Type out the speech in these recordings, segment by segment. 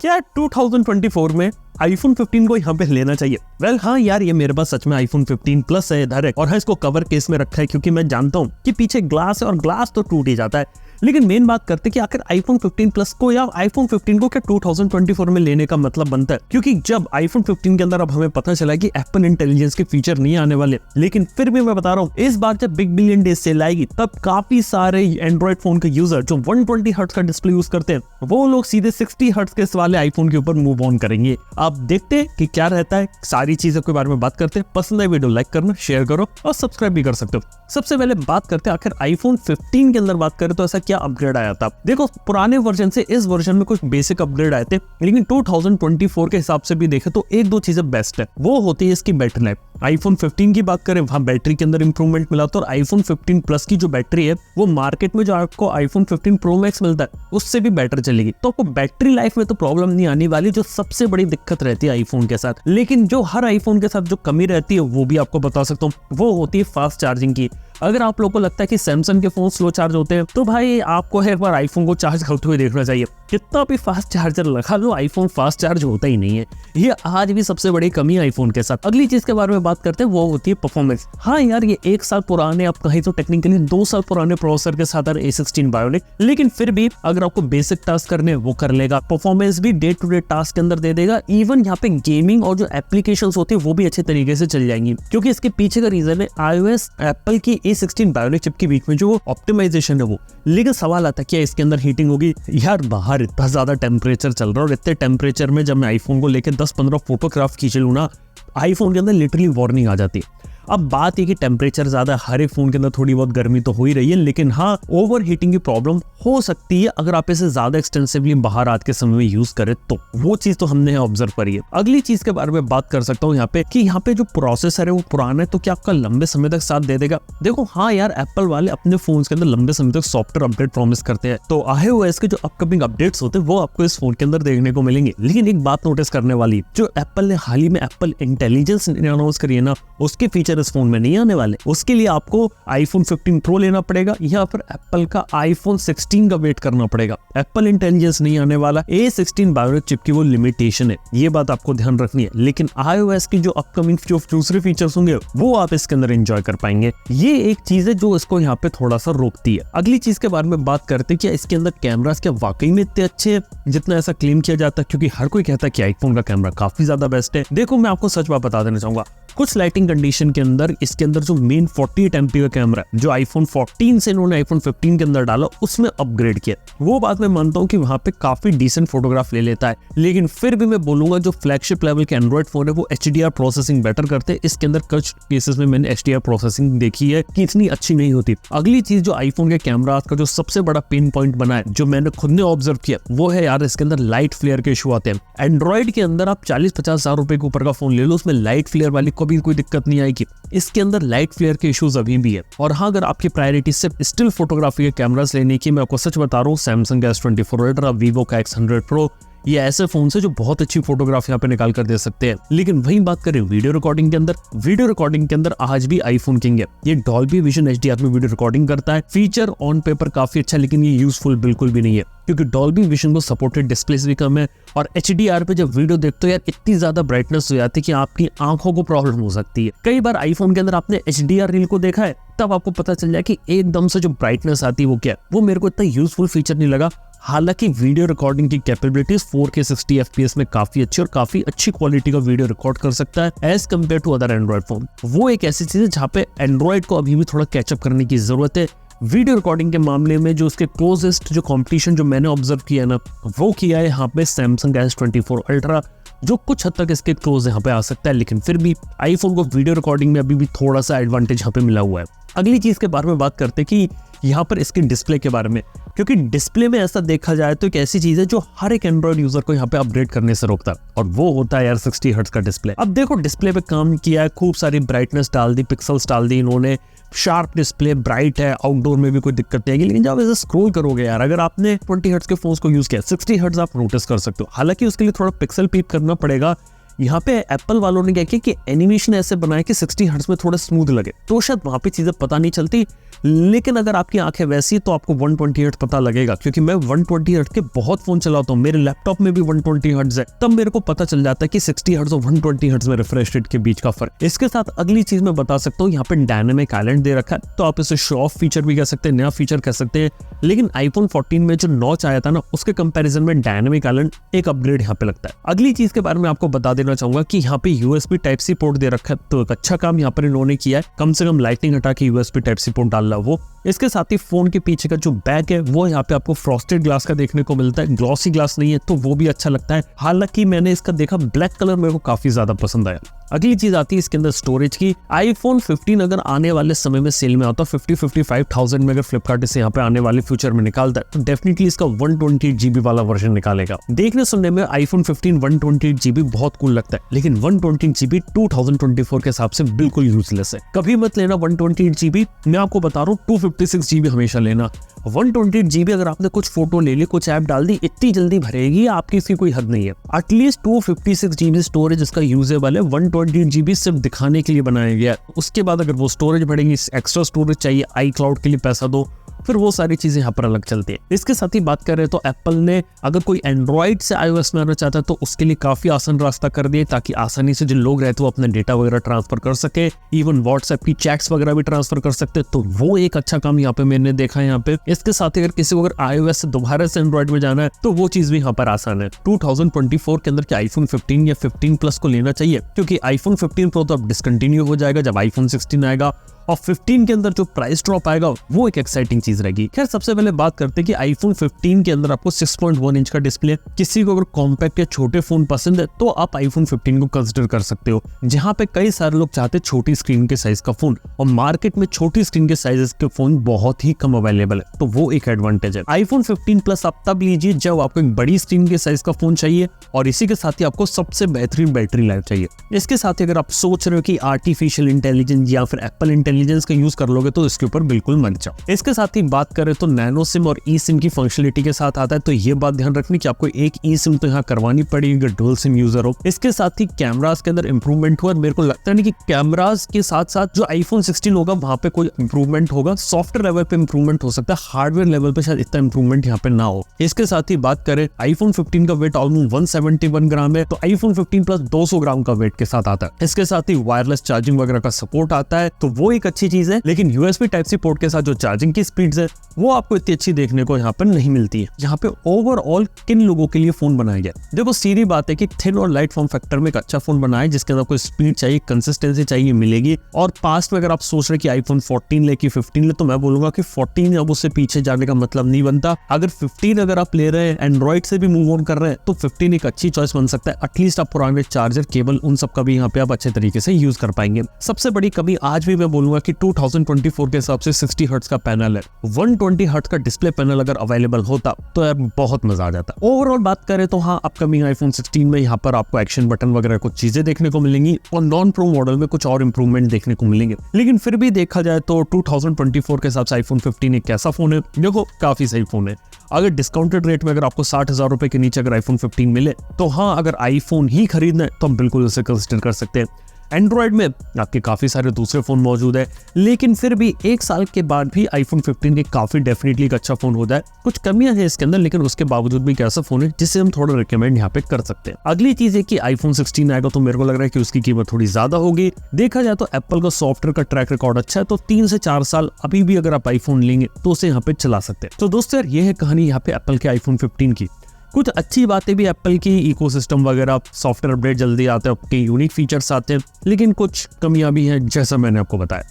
क्या 2024 में iPhone 15 को यहाँ पे लेना चाहिए? वेल हाँ यार, ये मेरे पास सच में iPhone 15 प्लस है इधर है, और हाँ इसको कवर केस में रखा है क्योंकि मैं जानता हूँ कि पीछे ग्लास है और ग्लास तो टूट ही जाता है। लेकिन मेन बात करते कि आखिर iPhone 15 प्लस को या iPhone 15 को क्या 2024 में लेने का मतलब बनता है, क्योंकि जब iPhone 15 के अंदर अब हमें पता चला कि एप्पल इंटेलिजेंस के फीचर नहीं आने वाले, लेकिन फिर भी मैं बता रहा हूँ इस बार जब बिग बिलियन डे सेल आएगी तब काफी सारे एंड्रॉइड फोन के यूजर जो 120 हर्ट्ज का डिस्प्ले यूज करते हैं वो लोग सीधे 60 हर्ट्ज के वाले आईफोन के ऊपर मूव ऑन करेंगे। आप देखते हैं कि क्या रहता है, सारी चीजों के बारे में बात करते हैं। पसंद है वीडियो लाइक करना, शेयर करो और सब्सक्राइब भी कर सकते हो। सबसे पहले बात करते हैं आखिर iPhone 15 के अंदर बात करें तो ऐसा क्या अपग्रेड आया था। देखो पुराने वर्जन से इस वर्जन में कुछ बेसिक अपग्रेड आए थे, लेकिन 2024 के हिसाब से भी देखे तो एक दो चीजें बेस्ट है, वो होती है इसकी बैटरी लाइफ। iPhone 15 की बात करें वहां बैटरी के अंदर इंप्रूवमेंट मिला था, और iPhone 15 प्लस की जो बैटरी है वो मार्केट में जो आपको iPhone 15 Pro Max मिलता है उससे भी बेटर चलेगी। तो आपको बैटरी लाइफ में तो प्रॉब्लम नहीं आने वाली, जो सबसे बड़ी दिक्कत रहती है आईफोन के साथ। लेकिन जो हर आईफोन के साथ जो कमी रहती है वो भी आपको बता सकता हूँ, वो होती है फास्ट चार्जिंग की। अगर आप लोगों को लगता है कि सैमसंग के फोन स्लो चार्ज होते हैं तो भाई आपको एक बार आईफोन को चार्ज करते हुए देखना चाहिए। कितना भी फास्ट चार्जर लगा लो, आईफोन फास्ट चार्ज होता ही नहीं है। ये आज भी सबसे बड़ी कमी है आईफोन के साथ। अगली चीज के बारे में बात करते हैं वो होती है परफॉर्मेंस। हाँ यार, ये 1 साल पुराने, आप कहीं तो टेक्निकली 2 साल पुराने प्रोसेसर के साथ A16 बायोनिक, लेकिन फिर भी अगर आपको बेसिक टास्क करने वो कर लेगा। परफॉर्मेंस भी डे टू डे टास्क के अंदर दे देगा। इवन यहाँ पे गेमिंग और जो एप्लीकेशन होती है वो भी अच्छे तरीके से चल जाएंगी, क्योंकि इसके पीछे का रीजन है iOS एप्पल की A16 बायोनिक चिप के बीच में जो ऑप्टिमाइजेशन है वो। लेकिन सवाल आता है क्या इसके अंदर हीटिंग होगी? यार बाहर इतना ज्यादा टेम्परेचर चल रहा है, और इतने टेम्परेचर में जब मैं आईफोन को लेकर 10-15 फोटोग्राफ खींच लूँ ना, आईफोन के अंदर लिटरली वार्निंग आ जाती है। अब बात है कि टेम्परेचर ज्यादा, हर एक फोन के अंदर थोड़ी बहुत गर्मी तो हो ही रही है, लेकिन हाँ ओवर हीटिंग की प्रॉब्लम हो सकती है अगर आप इसे ज्यादा एक्सटेंसिवली बाहर रात के समय में यूज करें तो। वो चीज तो हमने ऑब्जर्व करी है। अगली चीज के बारे में बात कर सकता हूँ यहाँ पे कि यहाँ पे जो प्रोसेसर है वो पुराना है तो क्या आपका लंबे समय तक साथ दे देगा? देखो हाँ यार, एप्पल वाले अपने फोन के अंदर लंबे समय तक सॉफ्टवेयर अपडेट प्रॉमिस करते हैं, तो iOS के जो अपकमिंग अपडेट्स होते हैं वो आपको इस फोन के अंदर देखने को मिलेंगे। लेकिन एक बात नोटिस करने वाली, जो एप्पल ने हाल ही में एप्पल इंटेलिजेंस अनाउंस करी है ना, उसके फीचर इस फोन में नहीं आने वाले। उसके लिए आपको iPhone 15 Pro लेना पड़ेगा या फिर एप्पल का iPhone 16 का वेट करना पड़ेगा। एप्पल इंटेलिजेंस नहीं आने वाला। A16 बायोनिक चिप की वो लिमिटेशन है, ये बात आपको ध्यान रखनी है। लेकिन iOS की जो अपकमिंग जो दूसरे फीचर्स होंगे वो आप इसके अंदर एंजॉय कर पाएंगे। ये एक चीज है जो इसको यहाँ पे थोड़ा सा रोकती है। अगली चीज के बारे में बात करते हैं, क्या इसके अंदर कैमरास क्या वाकई में इतने अच्छे हैं जितना ऐसा क्लेम किया जाता है? क्योंकि हर कोई कहता है कि आईफोन का कैमरा काफी ज्यादा बेस्ट है। देखो मैं आपको सच बात बता देना चाहूंगा, कुछ लाइटिंग कंडीशन के अंदर इसके अंदर जो मेन 48 MP का कैमरा है जो iPhone 14 से इन्होंने iPhone 15 के अंदर डाला उसमें अपग्रेड किया, वो बात मैं मानता हूँ कि वहां पे काफी डिसेंट फोटोग्राफ ले लेता है। लेकिन फिर भी मैं बोलूंगा जो फ्लैगशिप लेवल के एंड्रॉइड फोन है वो HDR प्रोसेसिंग बेटर करते हैं। इसके अंदर कुछ केसेस में मैंने HDR प्रोसेसिंग देखी है कि इतनी अच्छी नहीं होती। अगली चीज जो आईफोन के कैमरा का जो सबसे बड़ा पेन पॉइंट बना है, जो मैंने खुद ने ऑब्जर्व किया, वो है यार इसके अंदर लाइट फ्लेयर के इशू आते हैं। एंड्रॉइड के अंदर आप 40-50 हजार रुपए के ऊपर का फोन ले लो, उसमें लाइट फ्लेयर वाली कभी कोई दिक्कत नहीं आएगी। इसके अंदर लाइट फ्लेयर के इश्यूज अभी भी है। और हाँ, अगर आपकी प्रायोरिटी सिर्फ स्टिल फोटोग्राफी के कैमरास लेने की, मैं आपको सच बता रहा हूँ, सैमसंग का S24 अल्ट्रा, वीवो का X100 Pro, ये ऐसे फोन से जो बहुत अच्छी फोटोग्राफ यहाँ पे निकाल कर दे सकते हैं। लेकिन वहीं बात करें वीडियो रिकॉर्डिंग के अंदर, वीडियो रिकॉर्डिंग के अंदर आज भी आईफोन किंग है। ये डॉल्बी विजन HDR में वीडियो रिकॉर्डिंग करता है। फीचर ऑन पेपर काफी अच्छा, लेकिन ये यूजफुल बिल्कुल भी नहीं है, क्योंकि डॉल्बी विजन को सपोर्टेड डिस्प्लेस भी कम है। और HDR पे जब वीडियो देखते हो यार इतनी ज्यादा ब्राइटनेस हो जाती है कि आपकी आंखों को प्रॉब्लम हो सकती है। कई बार आईफोन के अंदर आपने HDR रील को देखा है, तब आपको पता चल जाए कि एकदम से जो ब्राइटनेस आती है वो क्या है। वो मेरे को इतना यूजफुल फीचर नहीं लगा। हालांकि वीडियो रिकॉर्डिंग की कैपेबिलिटीज 4K 60 FPS में काफी अच्छी और काफी अच्छी क्वालिटी का वीडियो रिकॉर्ड कर सकता है as compare to other Android phone. वो एक ऐसी चीज है जहाँ पे एंड्रॉइड को अभी भी थोड़ा कैचअप करने की जरूरत है। वीडियो रिकॉर्डिंग के मामले में जो उसके क्लोजेस्ट जो कंपटीशन जो मैंने ऑब्जर्व किया ना, वो किया है यहाँ पे सैमसंग का S24 अल्ट्रा, जो कुछ हद तक इसके क्लोज यहाँ पे आ सकता है। लेकिन फिर भी आईफोन को वीडियो रिकॉर्डिंग में अभी भी थोड़ा सा एडवांटेज यहाँ पे मिला हुआ है। अगली चीज के बारे में बात करते हैं कि यहाँ पर इसके डिस्प्ले के बारे में, क्योंकि डिस्प्ले में ऐसा देखा जाए तो एक ऐसी चीज है जो हर एक एंड्रॉइड यूजर को यहाँ पे अपग्रेड करने से रोकता है, और वो होता है यार 60 हर्ट्ज का डिस्प्ले। अब देखो डिस्प्ले पे काम किया है, खूब सारी ब्राइटनेस डाल दी, पिक्सल्स डाल दी इन्होंने, शार्प डिस्प्ले, ब्राइट है, आउटडोर में भी कोई दिक्कत नहीं आएगी। लेकिन जब इसे स्क्रॉल करोगे यार, अगर आपने 20 हर्ट्ज के फोन्स को यूज किया, 60 हर्ट्ज आप नोटिस कर सकते हो। हालांकि उसके लिए थोड़ा पिक्सल पीप करना पड़ेगा, यहाँ पे एप्पल वालों ने क्या किया कि एनिमेशन ऐसे बनाया कि 60 हर्ट्ज में थोड़ा स्मूथ लगे, तो शायद वहां पे चीजें पता नहीं चलती। लेकिन अगर आपकी आंखें वैसी तो आपको 120 हर्ट्ज पता लगेगा, क्योंकि मैं 120 हर्ट्ज के बहुत फोन चलाता हूँ, मेरे लैपटॉप में भी 120 हर्ट्ज है, तब मेरे को पता चल जाता है कि 60 हर्ट्ज और 120 हर्ट्ज में रिफ्रेश रेट के बीच का फर्क। इसके साथ अगली चीज मैं बता सकता हूँ, यहाँ पे डायनामिक आइलैंड दे रखा है, तो आप इसे शो ऑफ फीचर भी कह सकते हैं, नया फीचर कह सकते हैं। लेकिन आईफोन 14 में जो नॉच आया था ना, उसके कंपैरिजन में डायनामिक आइलैंड एक अपग्रेड यहाँ पे लगता है। अगली चीज के बारे में आपको बता देना चाहूंगा कि यहाँ पे यूएसबी टाइप सी पोर्ट दे रखा है, तो एक अच्छा काम यहाँ पर इन्होंने किया है, कम से कम लाइटनिंग हटा के यूएसबी टाइप सी पोर्ट डाल रहा वो। इसके साथ ही फोन के पीछे का जो बैक है वो यहाँ पे आपको फ्रॉस्टेड ग्लास का देखने को मिलता है, ग्लॉसी ग्लास नहीं है, तो वो भी अच्छा लगता है। हालांकि मैंने इसका देखा ब्लैक कलर मेरे को काफी ज्यादा पसंद आया। अगली चीज आती है इसके अंदर स्टोरेज की। आईफोन 15 अगर आने वाले समय में सेल में आता है 50-55,000 में, अगर फ्लिपकार्ट इसे यहाँ पे आने वाले फ्यूचर में निकालता है, तो डेफिनेटली इसका 128 GB वाला वर्जन निकालेगा। देखने सुनने में आईफोन 15 128 GB बहुत कूल लगता है, लेकिन 128 GB 2024 के हिसाब से बिल्कुल यूजलेस है। कभी मत लेना 128 GB, मैं आपको बता रहा हूँ 256 GB हमेशा लेना। 128 GB अगर आपने कुछ फोटो ले ली, कुछ ऐप डाल दी, इतनी जल्दी भरेगी आपकी, इसकी कोई हद नहीं है। एटलीस्ट 256 GB स्टोरेज इसका यूजेबल है, 128 GB सिर्फ दिखाने के लिए बनाया गया है। उसके बाद अगर वो स्टोरेज बढ़ेगी, एक्स्ट्रा स्टोरेज चाहिए, iCloud के लिए पैसा दो, फिर वो सारी चीजें यहाँ पर अलग चलती है। इसके साथ ही बात करें तो एप्पल ने अगर कोई एंड्रॉइड से iOS में आना चाहता है तो उसके लिए काफी आसान रास्ता कर दिया, ताकि आसानी से जो लोग रहते हो अपना डेटा वगैरह ट्रांसफर कर सके, इवन व्हाट्सएप की चैट्स वगैरह भी ट्रांसफर कर सकते, तो वो एक अच्छा काम यहाँ पे मैंने देखा है यहाँ पे। इसके साथ ही अगर किसी को अगर iOS से दोबारा से एंड्रॉइड में जाना है तो वो चीज भी यहाँ पर आसान है। 2024 के अंदर आईफोन 15 या 15 प्लस को लेना चाहिए, क्योंकि आईफोन 15 प्रो तो अब डिसकंटिन्यू हो जाएगा जब आईफोन 16 आएगा, और 15 के अंदर जो प्राइस ड्रॉप आएगा वो एक एक्साइटिंग चीज रहेगी। खैर सबसे पहले बात करते हैं कि आईफोन 15 के अंदर आपको 6.1 इंच का डिस्प्ले, किसी को अगर कॉम्पैक्ट या छोटे फोन पसंद है तो आप आईफोन 15 को कंसिडर कर सकते हो, जहां पे कई सारे लोग चाहते हैं छोटी स्क्रीन के साइज का फोन, और मार्केट में छोटी स्क्रीन के साइजेस के फोन बहुत ही कम अवेलेबल है, तो वो एक एडवांटेज है। आईफोन 15 प्लस आप तब लीजिए जब आपको एक बड़ी स्क्रीन के साइज का फोन चाहिए, और इसी के साथ ही आपको सबसे बेहतरीन बैटरी लाइफ चाहिए। इसके साथ ही अगर आप सोच रहे हो कि आर्टिफिशियल इंटेलिजेंस या फिर एप्पल इंटेलिजेंस का यूज कर लोगे तो इसके ऊपर बिल्कुल मत जाओ। इसके साथ ही बात करें तो नैनो सिम और ई सिम की फंक्शनलिटी के साथ आता है, तो ये बात ध्यान रखनी कि आपको एक ई सिम तो यहाँ करवानी पड़ेगी अगर डुअल सिम यूजर हो। इसके साथ ही कैमरास के अंदर इंप्रूवमेंट हुआ, मेरे को लगता नहीं कि कैमरास के साथ साथ जो आईफोन 16 होगा वहां पे कोई इंप्रूवमेंट होगा, सॉफ्टवेयर लेवल पे इंप्रूवमेंट हो सकता है, हार्डवेयर लेवल पे शायद इतना इंप्रूवमेंट यहाँ पे ना हो। इसके साथ ही बात करें आईफोन 15 का वेट ऑलमोस्ट 171 ग्राम है, तो आईफोन 15 प्लस 200 ग्राम का वेट के साथ आता है। इसके साथ ही वायरलेस चार्जिंग वगैरह का सपोर्ट आता है, तो वो एक अच्छी चीज है। लेकिन यूएसबी टाइप सी पोर्ट के साथ जो चार्जिंग की स्पीड्स है वो आपको इतनी अच्छी देखने को यहाँ पर नहीं मिलती है। यहाँ पे ओवरऑल किन लोगों के लिए फोन बनाया गया, देखो सीधी बात है कि थिन और लाइट फॉर्म फैक्टर में एक अच्छा फोन बनाए जिसके अंदर कोई स्पीड चाहिए, कंसिस्टेंसी चाहिए, मिलेगी। और पास्ट में अगर आप सोच रहे कि आईफोन 14 ले कि 15 ले, तो मैं बोलूंगा कि 14 अब उससे पीछे जाने का मतलब नहीं बनता। अगर 15 अगर आप ले रहे हैं, एंड्रॉइड से भी मूव ऑन कर रहे हैं, तो 15 एक अच्छी चॉइस बन सकता है। एटलीस्ट आप पुराने चार्जर, केबल, उन सब का भी यहाँ पे आप अच्छे तरीके से यूज कर पाएंगे। सबसे बड़ी कमी आज भी मैं बोलूंगा कि 2024 के हिसाब से 60 हर्ट्ज का पैनल है। 120 हर्ट्ज का डिस्प्ले पैनल अगर अवेलेबल होता तो यार बहुत मजा आ जाता। ओवरऑल बात करें तो हाँ, अपकमिंग आईफोन 16 में यहाँ पर आपको एक्शन बटन वगैरह कुछ चीजें देखने को मिलेंगी, और नॉन प्रो मॉडल में कुछ और इंप्रूवमेंट देखने को मिलेंगे। लेकिन फिर भी देखा जाए तो 2024 के हिसाब से आईफोन 15 एक कैसा फोन है, देखो काफी सही फोन है। अगर डिस्काउंटेड रेट में अगर आपको 60,000 रुपए के नीचे अगर आईफोन 15 मिले तो हाँ, अगर आईफोन ही खरीदना है तो हम बिल्कुल उसे कंसिडर कर सकते हैं। एंड्रॉइड में आपके काफी सारे दूसरे फोन मौजूद है, लेकिन फिर भी एक साल के बाद भी आईफोन 15 के काफी डेफिनेटली एक अच्छा फोन होता है। कुछ कमियां हैं इसके अंदर, लेकिन उसके बावजूद भी कैसा फोन है जिसे हम थोड़ा रिकमेंड यहाँ पे कर सकते हैं। अगली चीज है कि आईफोन 16 आएगा तो मेरे को लग रहा है कि उसकी कीमत थोड़ी ज्यादा होगी। देखा जाए तो एप्पल का सॉफ्टवेयर का ट्रैक रिकॉर्ड अच्छा है, तो 3 से 4 साल अभी भी अगर आप आईफोन लेंगे तो उसे यहाँ पे चला सकते हैं। तो दोस्तों यार, ये है कहानी यहाँ पे एप्पल के आईफोन 15 की। कुछ अच्छी बातें भी एप्पल की, इकोसिस्टम वगैरह, सॉफ्टवेयर अपडेट जल्दी आते हैं, आपके यूनिक फीचर्स आते हैं, लेकिन कुछ कमियां भी हैं जैसा मैंने आपको बताया।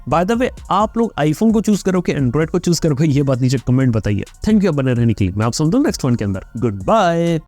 बाय द वे, आप लोग आईफोन को चूज करो कि एंड्रॉइड को चूज करो, ये बात नीचे कमेंट बताइए। थैंक यू बने रहने के लिए। मैं आप सुनता हूँ नेक्स्ट वन के अंदर। Good bye.